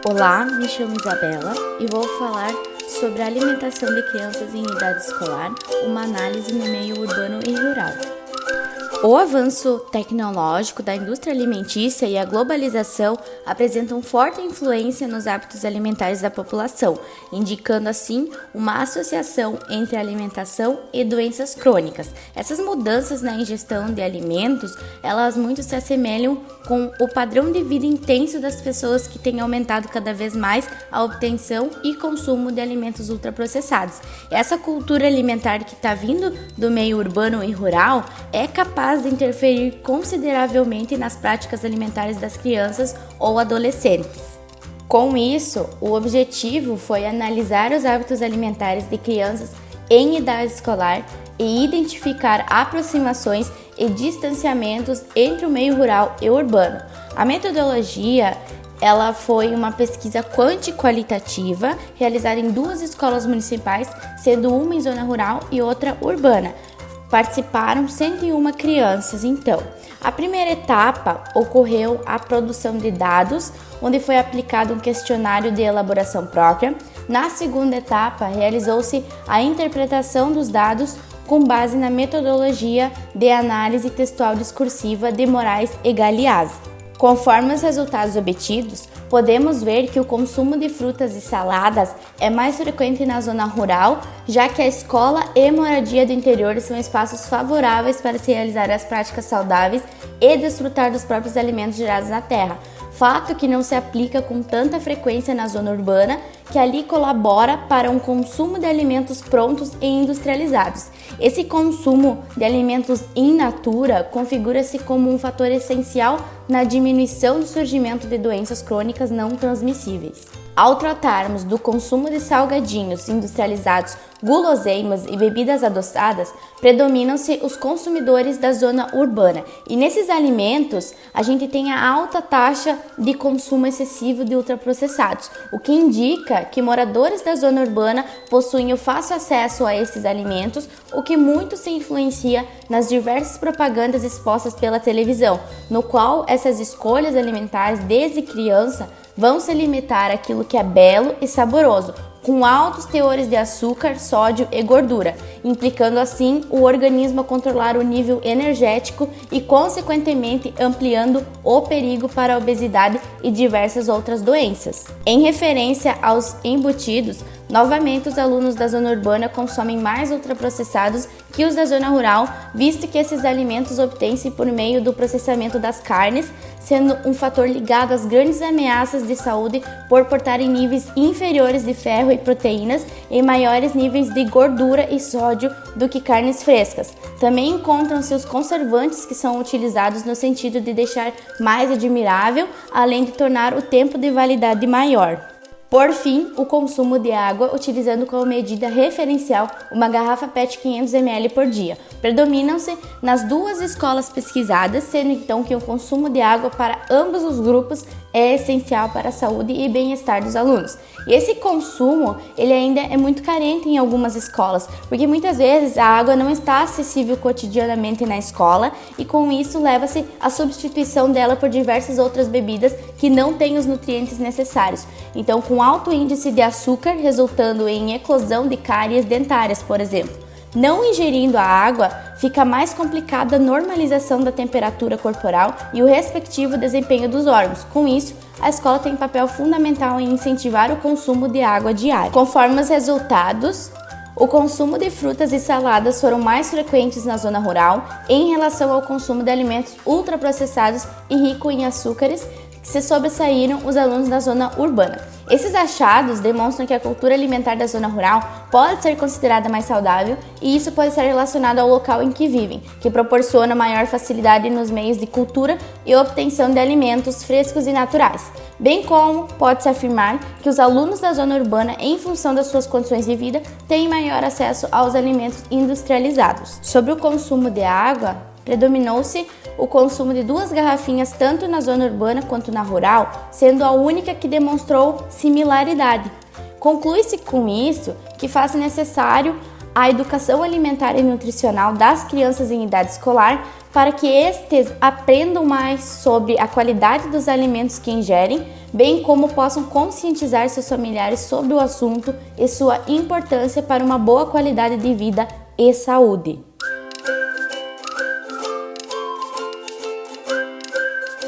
Olá, me chamo Isabela e vou falar sobre a alimentação de crianças em idade escolar, uma análise no meio urbano e rural. O avanço tecnológico da indústria alimentícia e a globalização apresentam forte influência nos hábitos alimentares da população, indicando assim uma associação entre alimentação e doenças crônicas. Essas mudanças na ingestão de alimentos, elas muito se assemelham com o padrão de vida intenso das pessoas que têm aumentado cada vez mais a obtenção e consumo de alimentos ultraprocessados. Essa cultura alimentar que está vindo do meio urbano e rural é capaz de interferir consideravelmente nas práticas alimentares das crianças ou adolescentes. Com isso, o objetivo foi analisar os hábitos alimentares de crianças em idade escolar e identificar aproximações e distanciamentos entre o meio rural e urbano. A metodologia ela foi uma pesquisa quanti-qualitativa realizada em 2 escolas municipais, sendo uma em zona rural e outra urbana. Participaram 101 crianças, então. A primeira etapa ocorreu a produção de dados, onde foi aplicado um questionário de elaboração própria. Na segunda etapa, realizou-se a interpretação dos dados com base na metodologia de análise textual discursiva de Moraes e Galeazzi. Conforme os resultados obtidos, podemos ver que o consumo de frutas e saladas é mais frequente na zona rural, já que a escola e moradia do interior são espaços favoráveis para se realizar as práticas saudáveis e desfrutar dos próprios alimentos gerados na terra. Fato que não se aplica com tanta frequência na zona urbana, que ali colabora para um consumo de alimentos prontos e industrializados. Esse consumo de alimentos in natura configura-se como um fator essencial na diminuição do surgimento de doenças crônicas não transmissíveis. Ao tratarmos do consumo de salgadinhos industrializados, guloseimas e bebidas adoçadas, predominam-se os consumidores da zona urbana. E nesses alimentos, a gente tem a alta taxa de consumo excessivo de ultraprocessados, o que indica que moradores da zona urbana possuem o fácil acesso a esses alimentos, o que muito se influencia nas diversas propagandas expostas pela televisão, no qual essas escolhas alimentares desde criança vão se limitar àquilo que é belo e saboroso, com altos teores de açúcar, sódio e gordura, implicando assim o organismo a controlar o nível energético e, consequentemente, ampliando o perigo para a obesidade e diversas outras doenças. Em referência aos embutidos, novamente os alunos da zona urbana consomem mais ultraprocessados que os da zona rural, visto que esses alimentos obtêm-se por meio do processamento das carnes, sendo um fator ligado às grandes ameaças de saúde por portarem níveis inferiores de ferro e proteínas e maiores níveis de gordura e sódio do que carnes frescas. Também encontram-se os conservantes que são utilizados no sentido de deixar mais admirável, além de tornar o tempo de validade maior. Por fim, o consumo de água, utilizando como medida referencial uma garrafa PET 500 ml por dia. Predominam-se nas 2 escolas pesquisadas, sendo então que o consumo de água para ambos os grupos é essencial para a saúde e bem-estar dos alunos. E esse consumo, ele ainda é muito carente em algumas escolas, porque muitas vezes a água não está acessível cotidianamente na escola e com isso leva-se à substituição dela por diversas outras bebidas que não têm os nutrientes necessários. Então, com alto índice de açúcar, resultando em eclosão de cáries dentárias, por exemplo. Não ingerindo a água, fica mais complicada a normalização da temperatura corporal e o respectivo desempenho dos órgãos. Com isso, a escola tem papel fundamental em incentivar o consumo de água diária. Conforme os resultados, o consumo de frutas e saladas foram mais frequentes na zona rural em relação ao consumo de alimentos ultraprocessados e ricos em açúcares, que se sobressaíram os alunos da zona urbana. Esses achados demonstram que a cultura alimentar da zona rural pode ser considerada mais saudável e isso pode ser relacionado ao local em que vivem, que proporciona maior facilidade nos meios de cultura e obtenção de alimentos frescos e naturais. Bem como pode-se afirmar que os alunos da zona urbana, em função das suas condições de vida, têm maior acesso aos alimentos industrializados. Sobre o consumo de água, predominou-se o consumo de 2 garrafinhas tanto na zona urbana quanto na rural, sendo a única que demonstrou similaridade. Conclui-se com isso que faz necessário a educação alimentar e nutricional das crianças em idade escolar para que estes aprendam mais sobre a qualidade dos alimentos que ingerem, bem como possam conscientizar seus familiares sobre o assunto e sua importância para uma boa qualidade de vida e saúde.